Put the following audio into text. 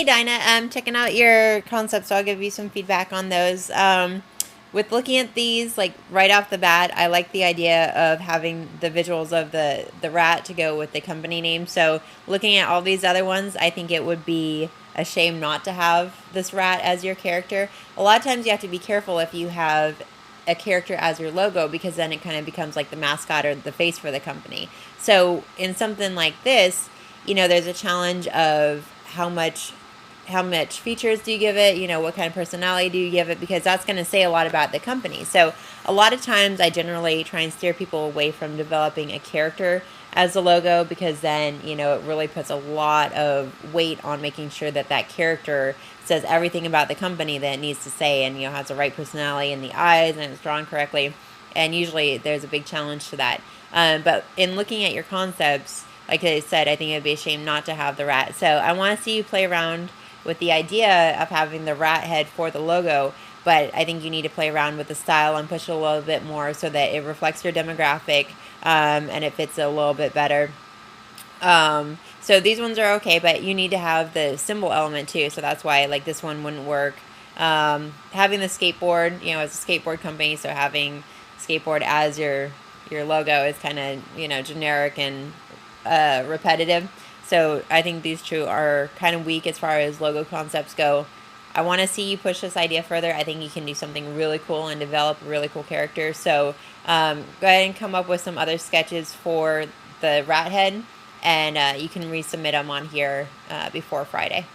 Dinah. Checking out your concepts, so I'll give you some feedback on those. With looking at these, like right off the bat, I like the idea of having the visuals of the rat to go with the company name. So looking at all these other ones, I think it would be a shame not to have this rat as your character. A lot of times you have to be careful if you have a character as your logo, because then it kind of becomes like the mascot or the face for the company. So in something like this, there's a challenge of how much features do you give it, what kind of personality do you give it, because that's going to say a lot about the company. So a lot of times I generally try and steer people away from developing a character as a logo, because then, it really puts a lot of weight on making sure that that character says everything about the company that it needs to say, and, has the right personality in the eyes, and it's drawn correctly. And usually there's a big challenge to that. But in looking at your concepts, like I said, I think it'd be a shame not to have the rat. So I want to see you play around with the idea of having the rat head for the logo, but I think you need to play around with the style and push it a little bit more so that it reflects your demographic, and it fits a little bit better. So these ones are okay, but you need to have the symbol element too, so that's why like this one wouldn't work. Having the skateboard, as a skateboard company, so having skateboard as your logo is kind of, generic and repetitive. So I think these two are kind of weak as far as logo concepts go. I want to see you push this idea further. I think you can do something really cool and develop a really cool character. So go ahead and come up with some other sketches for the rat head, and you can resubmit them on here before Friday.